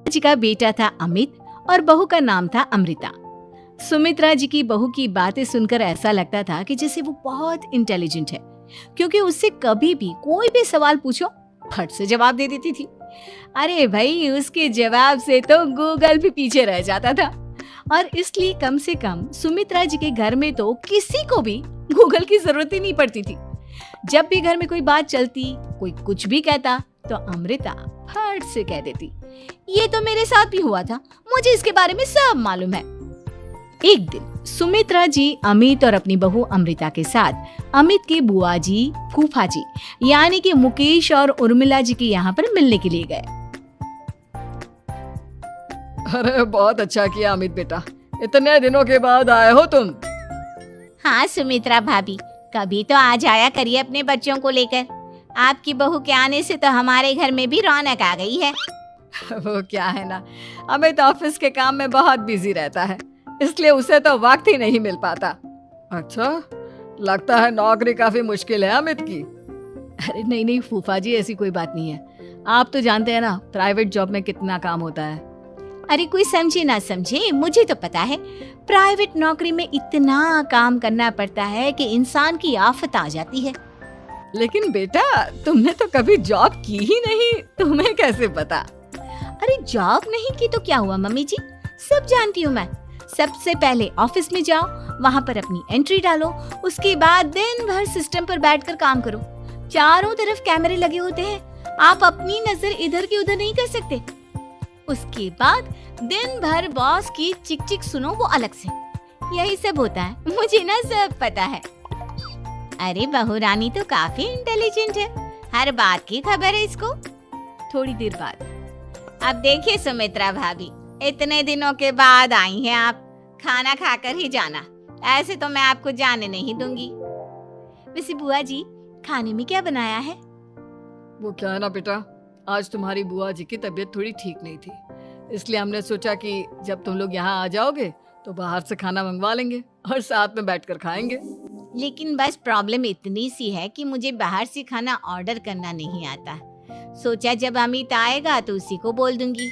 जी का बेटा था अमित और बहू का नाम था अमृता। सुमित्रा जी की बहू की बातें सुनकर ऐसा लगता था कि जैसे वो बहुत इंटेलिजेंट है, क्योंकि उससे कभी भी कोई भी सवाल पूछो फट से जवाब दे देती थी। अरे भाई, उसके जवाब से तो गूगल भी पीछे रह जाता था। और इसलिए कम से कम सुमित्रा जी के घर में तो किसी को भी गूगल की जरूरत ही नहीं पड़ती थी। जब भी घर में कोई बात चलती, कोई कुछ भी कहता, तो अमृता फट से कह देती, ये तो मेरे साथ भी हुआ था, मुझे इसके बारे में सब मालूम है। एक दिन सुमित्रा जी अमित और अपनी बहू अमृता के साथ अमित के बुआ जी, फूफा जी यानी कि मुकेश और उर्मिला जी के यहाँ पर मिलने के लिए गए। अरे बहुत अच्छा किया अमित बेटा, इतने दिनों के बाद आए हो तुम। हाँ सुमित्रा भाभी, कभी तो आ जाया करिए अपने बच्चों को लेकर। आपकी बहू के आने से तो हमारे घर में भी रौनक आ गई है। वो क्या है ना, अमित ऑफिस के काम में बहुत बिजी रहता है, इसलिए उसे तो वक्त ही नहीं मिल पाता। अच्छा, लगता है नौकरी काफी मुश्किल है अमित की। अरे नहीं फूफा जी, ऐसी कोई बात नहीं है। आप तो जानते हैं ना प्राइवेट जॉब में कितना काम होता है। अरे कोई समझे ना समझे, मुझे तो पता है प्राइवेट नौकरी में इतना काम करना पड़ता है कि इंसान की आफत आ जाती है। लेकिन बेटा, तुमने तो कभी जॉब की ही नहीं, तुम्हें कैसे पता? अरे जॉब नहीं की तो क्या हुआ मम्मी जी, सब जानती हूँ मैं। सबसे पहले ऑफिस में जाओ, वहाँ पर अपनी एंट्री डालो, उसके बाद दिन भर सिस्टम पर बैठकर काम करो। चारों तरफ कैमरे लगे होते हैं, आप अपनी नजर इधर की उधर नहीं कर सकते। उसके बाद दिन भर बॉस की चिक चिक सुनो, वो अलग से। यही सब होता है, मुझे ना सब पता है। अरे बहू रानी तो काफी इंटेलिजेंट है, हर बात की खबर है इसको। थोड़ी देर बाद, अब देखिए सुमित्रा भाभी, इतने दिनों के बाद आई हैं आप, खाना खाकर ही जाना, ऐसे तो मैं आपको जाने नहीं दूंगी। वैसे बुआ जी, खाने में क्या बनाया है? वो क्या है ना बेटा, आज तुम्हारी बुआ जी की तबीयत थोड़ी ठीक नहीं थी, इसलिए हमने सोचा कि जब तुम लोग यहाँ आ जाओगे तो बाहर से खाना मंगवा लेंगे और साथ में बैठकर खाएंगे। लेकिन बस प्रॉब्लम इतनी सी है कि मुझे बाहर से खाना ऑर्डर करना नहीं आता। सोचा जब अमित आएगा तो उसी को बोल दूंगी।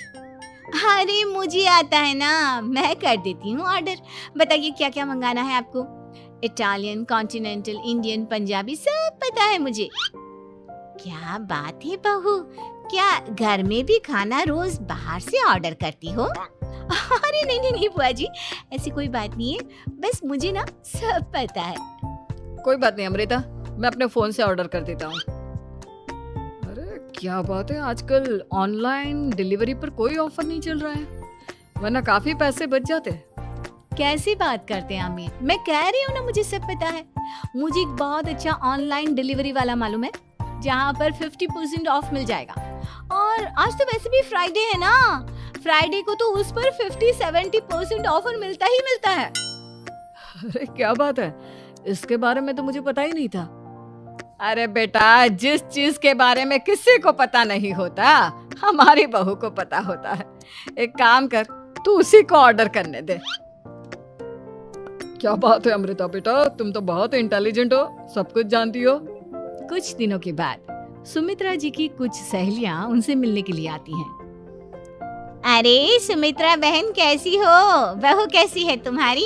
अरे मुझे आता है ना, मैं कर देती हूँ ऑर्डर। बताइए क्या क्या मंगाना है आपको? इटालियन, कॉन्टिनेंटल, इंडियन, पंजाबी, सब पता है मुझे। क्या बात है बहू, क्या घर में भी खाना रोज बाहर से ऑर्डर करती हो? अरे नहीं बुआ जी, ऐसी कोई बात नहीं है, बस मुझे ना सब पता है। कोई बात नहीं अमृता, मैं अपने फोन से ऑर्डर कर देता हूँ। अरे क्या बात है, आजकल ऑनलाइन डिलीवरी पर कोई ऑफर नहीं चल रहा है, वरना काफी पैसे बच जाते। कैसी बात करते हैं अमित, मैं कह रही हूँ ना मुझे सब पता है। मुझे एक बहुत अच्छा ऑनलाइन डिलीवरी वाला मालूम है, जहाँ पर 50% ऑफ मिल जाएगा। और आज तो वैसे भी फ्राइडे है ना, फ्राइडे को तो उस पर 50-70% ऑफर मिलता ही मिलता है। अरे क्या बात है, इसके बारे में तो मुझे पता ही नहीं था। अरे बेटा, जिस चीज के बारे में किसी को पता नहीं होता, हमारी बहू को पता होता है। एक काम कर, तू उसी को ऑर्डर करने दे। क्या बात है अमृता बेटा, तुम तो बहुत इंटेलिजेंट हो, सब कुछ जानती हो। कुछ दिनों के बाद सुमित्रा जी की कुछ सहेलियां उनसे मिलने के लिए आती हैं। अरे सुमित्रा बहन कैसी हो, बहू कैसी है तुम्हारी?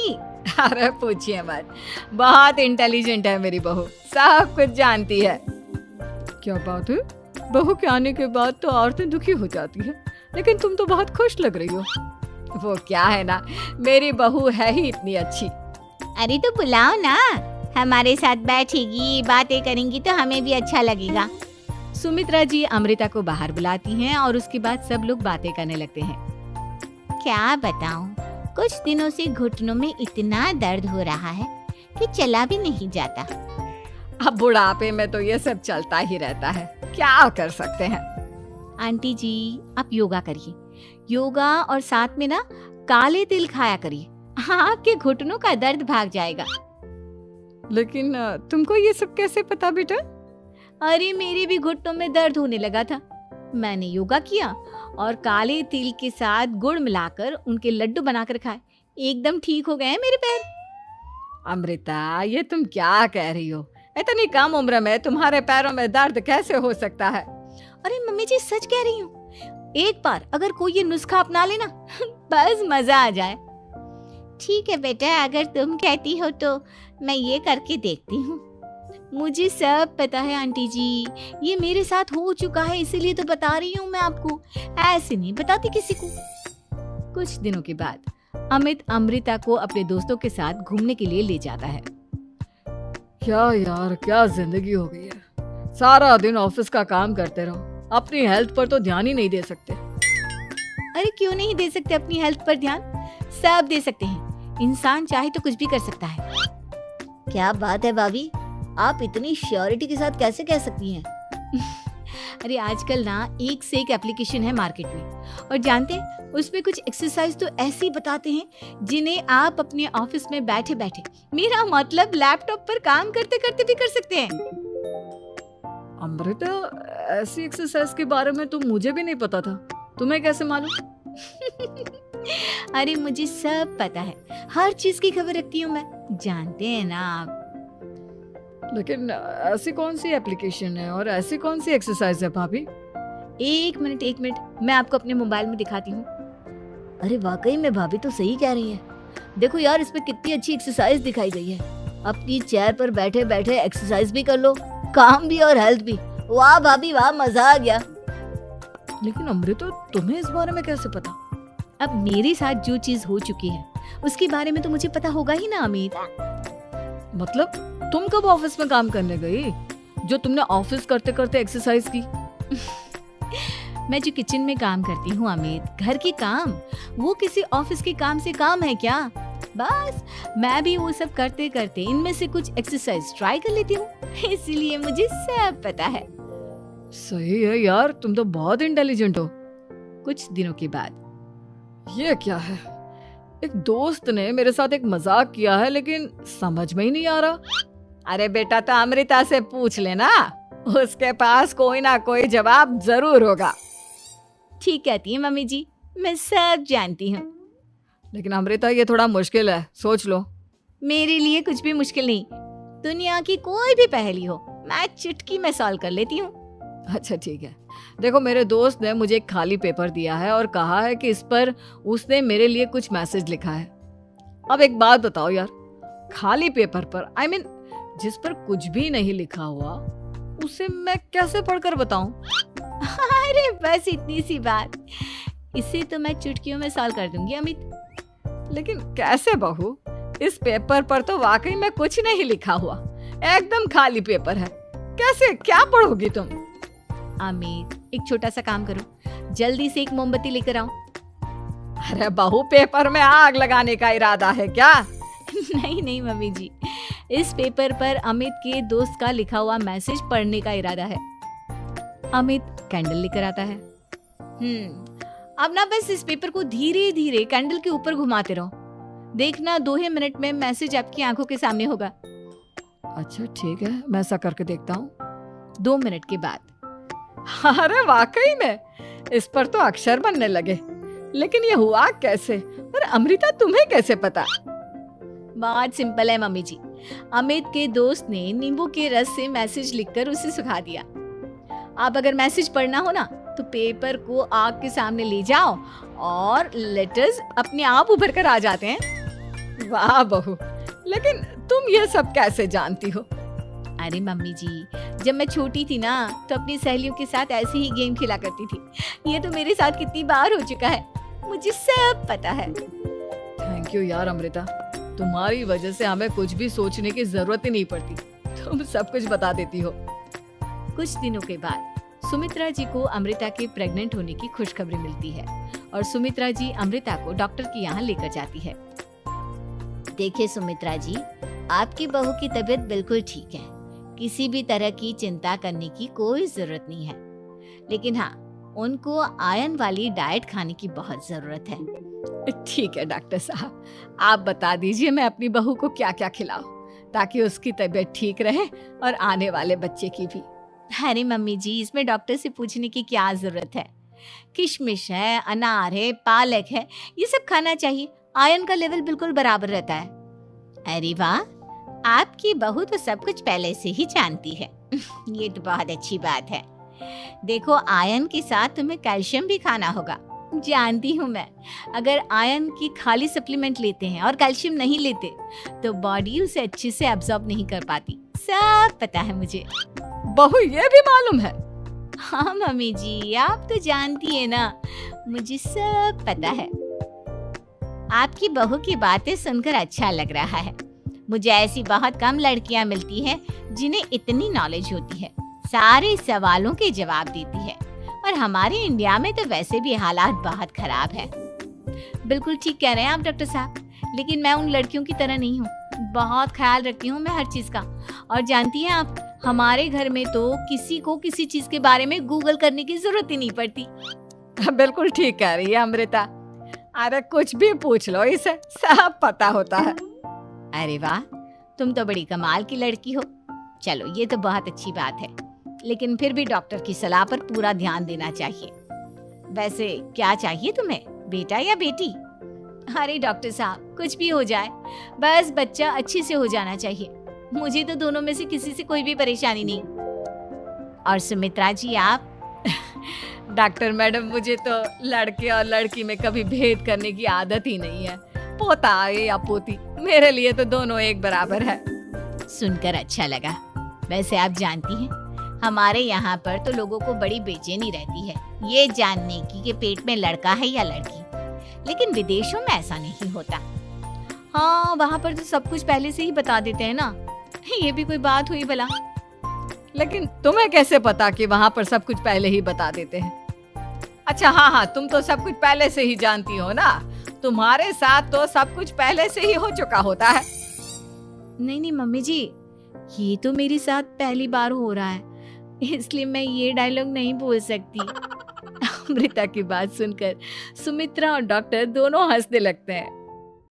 अरे पूछिए मत, बहुत इंटेलिजेंट है मेरी बहू, सब कुछ जानती है। क्या बात है, बहू के आने के बाद तो औरतें दुखी हो जाती है, लेकिन तुम तो बहुत खुश लग रही हो। वो क्या है ना, मेरी बहू है ही इतनी अच्छी। अरे तो बुलाओ ना, हमारे साथ बैठेगी, बातें करेंगी तो हमें भी अच्छा लगेगा। सुमित्रा जी अमृता को बाहर बुलाती हैं और उसके बाद सब लोग बातें करने लगते हैं। क्या बताऊं, कुछ दिनों से घुटनों में इतना दर्द हो रहा है कि चला भी नहीं जाता। अब बुढ़ापे में तो ये सब चलता ही रहता है, क्या कर सकते हैं। आंटी जी, आप योगा करिए, योगा और साथ में ना काले तिल खाया करिए, आपके घुटनों का दर्द भाग जाएगा। लेकिन तुमको ये सब कैसे पता बेटा? अरे मेरे भी घुटनों में दर्द होने लगा था, मैंने योगा किया और काले तिल के साथ गुड़ मिलाकर उनके लड्डू बनाकर खाए, एकदम ठीक हो गए हैं मेरे पैर। अमृता, ये तुम क्या कह रही हो? इतनी कम उम्र में तुम्हारे पैरों में दर्द कैसे हो सकता है? अरे मम्मी जी, सच कह रही हूँ, एक बार अगर कोई ये नुस्खा अपना लेना बस मजा आ जाए। ठीक है बेटा, अगर तुम कहती हो तो मैं ये करके देखती हूँ। मुझे सब पता है आंटी जी, ये मेरे साथ हो चुका है, इसीलिए तो बता रही हूँ मैं आपको, ऐसे नहीं बताती किसी को। कुछ दिनों के बाद अमित अमृता को अपने दोस्तों के साथ घूमने के लिए ले जाता है। क्या यार, क्या जिंदगी हो गई है। सारा दिन ऑफिस का काम करते रहो, अपनी हेल्थ पर तो ध्यान ही नहीं दे सकते। अरे क्यों नहीं दे सकते अपनी हेल्थ पर ध्यान, सब दे सकते हैं। इंसान चाहे तो कुछ भी कर सकता है। क्या बात है भाभी, आप इतनी श्योरिटी के साथ कैसे कह सकती हैं? अरे आजकल ना एक से एक एप्लीकेशन है मार्केट में, और जानते हैं उसमें कुछ एक्सरसाइज तो ऐसी बताते हैं जिन्हें आप अपने ऑफिस में बैठे बैठे, मेरा मतलब लैपटॉप पर काम करते करते भी कर सकते हैं। अमृता, ऐसी एक्सरसाइज के बारे में तो मुझे भी नहीं पता था, तुम्हें कैसे मालूम? अरे मुझे सब पता है, हर चीज की खबर रखती हूँ मैं, जानते हैं ना आप। लेकिन ऐसी कौन सी एप्लीकेशन है और ऐसी कौन सी एक्सरसाइज है भाभी? एक मिनट, मैं आपको अपने मोबाइल में दिखाती हूँ। अरे वाकई में भाभी तो सही कह रही हैं। देखो यार, इसमें कितनी अच्छी एक्सरसाइज दिखाई गई है। अपनी चेयर पर बैठे बैठे एक्सरसाइज भी कर लो, काम भी और हेल्थ भी। वाह भाभी वाह, मजा आ गया। लेकिन अमृता, तुम्हें इस बारे में कैसे पता? अब मेरे साथ जो चीज हो चुकी है उसके बारे में तो मुझे पता होगा ही ना अमित। मतलब तुम कब ऑफिस में काम करने गई जो तुमने ऑफिस करते करते एक्सरसाइज की? मैं जो किचन में काम करती हूँ अमित, घर के काम, वो किसी ऑफिस के काम से काम है क्या? बस मैं भी वो सब करते करते इनमें से कुछ एक्सरसाइज ट्राई कर लेती हूँ, इसीलिए मुझे सब पता है। सही है यार, तुम तो बहुत इंटेलिजेंट हो। कुछ दिनों के बाद, ये क्या है? एक दोस्त ने मेरे साथ एक मजाक किया है, लेकिन समझ में ही नहीं आ रहा। अरे बेटा, तो अमृता से पूछ लेना, उसके पास कोई ना कोई जवाब जरूर होगा। ठीक कहती है मम्मी जी, मैं सब जानती हूँ। लेकिन अमृता, ये थोड़ा मुश्किल है, सोच लो। मेरे लिए कुछ भी मुश्किल नहीं, दुनिया की कोई भी पहेली हो मैं चुटकी में सॉल्व कर लेती हूँ। अच्छा ठीक है, देखो मेरे दोस्त ने मुझे एक खाली पेपर दिया है और कहा है कि इस पर उसने मेरे लिए कुछ मैसेज लिखा है। अब एक बात बताओ यार, खाली पेपर पर, I mean, जिस पर कुछ भी नहीं लिखा हुआ, उसे मैं कैसे पढ़कर बताऊं? अरे बस इतनी सी बात, इसे तो मैं चुटकियों में सॉल्व कर दूंगी अमित। लेकिन कैसे बहू? इस पेपर पर तो वाकई में कुछ नहीं लिखा हुआ, एकदम खाली पेपर है, कैसे, क्या पढ़ोगी तुम? अमित, एक छोटा सा काम करो, जल्दी से एक मोमबत्ती लेकर आओ। अरे बहू, पेपर में आग लगाने का इरादा है क्या? नहीं मम्मी जी, इस पेपर पर अमित के दोस्त का लिखा हुआ मैसेज पढ़ने का इरादा है। अमित कैंडल लेकर आता है। अब ना बस इस पेपर को धीरे धीरे कैंडल के ऊपर घुमाते रहो, देखना 2 ही मिनट में मैसेज आपकी आंखों के सामने होगा। अच्छा ठीक है, मैं ऐसा करके देखता हूँ। 2 मिनट के बाद, अरे वाकई में इस पर तो अक्षर बनने लगे, लेकिन ये हुआ कैसे? और अमृता, तुम्हें कैसे पता? बहुत सिंपल है मम्मी जी, अमित के दोस्त ने नींबू के रस से मैसेज लिखकर उसे सुखा दिया। आप अगर मैसेज पढ़ना हो ना तो पेपर को आग के सामने ले जाओ और लेटर्स अपने आप उभर कर आ जाते हैं। वाह बहू, लेकिन तुम ये सब कैसे जानती हो? अरे मम्मी जी, जब मैं छोटी थी ना तो अपनी सहेलियों के साथ ऐसे ही गेम खेला करती थी। ये तो मेरे साथ कितनी बार हो चुका है, मुझे सब पता है। थैंक यू यार अमृता, तुम्हारी वजह से हमें कुछ भी सोचने की जरूरत ही नहीं पड़ती, तुम सब कुछ बता देती हो। कुछ दिनों के बाद सुमित्रा जी को अमृता के प्रेग्नेंट होने की खुशखबरी मिलती है और सुमित्रा जी अमृता को डॉक्टर के यहाँ लेकर जाती है। देखिए सुमित्रा जी, आपकी बहू की तबीयत बिल्कुल ठीक है, किसी भी तरह की चिंता करने की कोई जरूरत नहीं है। लेकिन हाँ, उनको आयरन वाली डाइट खाने की बहुत जरूरत है। ठीक है डॉक्टर साहब, आप बता दीजिए मैं अपनी बहू को क्या क्या खिलाऊं ताकि उसकी तबीयत ठीक रहे और आने वाले बच्चे की भी। अरे मम्मी जी, इसमें डॉक्टर से पूछने की क्या जरूरत है। किशमिश है, अनार है, पालक है, ये सब खाना चाहिए, आयरन का लेवल बिल्कुल बराबर रहता है। अरे वाह, आपकी बहू तो सब कुछ पहले से ही जानती है। ये तो बहुत अच्छी बात है। देखो, आयरन के साथ तुम्हें कैल्शियम भी खाना होगा। जानती हूँ मैं, अगर आयरन की खाली सप्लीमेंट लेते हैं और कैल्शियम नहीं लेते तो बॉडी उसे अच्छे से एब्जॉर्ब नहीं कर पाती। सब पता है मुझे। बहू ये भी मालूम है? हाँ मम्मी जी, आप तो जानती है ना, मुझे सब पता है। आपकी बहू की बातें सुनकर अच्छा लग रहा है। मुझे ऐसी बहुत कम लड़कियां मिलती हैं जिन्हें इतनी नॉलेज होती है, सारे सवालों के जवाब देती है। और हमारे इंडिया में तो वैसे भी हालात बहुत खराब है। बिल्कुल ठीक कह रहे हैं आप डॉक्टर साहब, लेकिन मैं उन लड़कियों की तरह नहीं हूँ। बहुत ख्याल रखती हूँ मैं हर चीज का। और जानती हैं आप, हमारे घर में तो किसी को किसी चीज के बारे में गूगल करने की जरूरत ही नहीं पड़ती। बिल्कुल ठीक कह रही है अमृता। अरे कुछ भी पूछ लो, इसे सब पता होता है। अरे वाह, तुम तो बड़ी कमाल की लड़की हो। चलो, ये तो बहुत अच्छी बात है, लेकिन फिर भी डॉक्टर की सलाह पर पूरा ध्यान देना चाहिए। वैसे क्या चाहिए तुम्हें, बेटा या बेटी? अरे डॉक्टर साहब, कुछ भी हो जाए, बस बच्चा अच्छे से हो जाना चाहिए। मुझे तो दोनों में से किसी से कोई भी परेशानी नहीं। और सुमित्रा जी, आप? डॉक्टर मैडम, मुझे तो लड़के और लड़की में कभी भेद करने की आदत ही नहीं है। पोता आए या पोती, मेरे लिए तो दोनों एक बराबर है। सुनकर अच्छा लगा। वैसे आप जानती हैं, हमारे यहाँ पर तो लोगों को बड़ी बेचैनी रहती है ये जानने की कि पेट में लड़का है या लड़की, लेकिन विदेशों में ऐसा नहीं होता। हाँ, वहाँ पर तो सब कुछ पहले से ही बता देते हैं ना। ये भी कोई बात हुई भला? लेकिन तुम्हें कैसे पता कि वहाँ पर सब कुछ पहले ही बता देते हैं? अच्छा हाँ, तुम तो सब कुछ पहले से ही जानती हो ना। तुम्हारे साथ तो सब कुछ पहले से ही हो चुका होता है। नहीं मम्मी जी, ये तो मेरे साथ पहली बार हो रहा है, इसलिए मैं ये डायलॉग नहीं बोल सकती। अमृता की बात सुनकर सुमित्रा और डॉक्टर दोनों हंसने लगते हैं।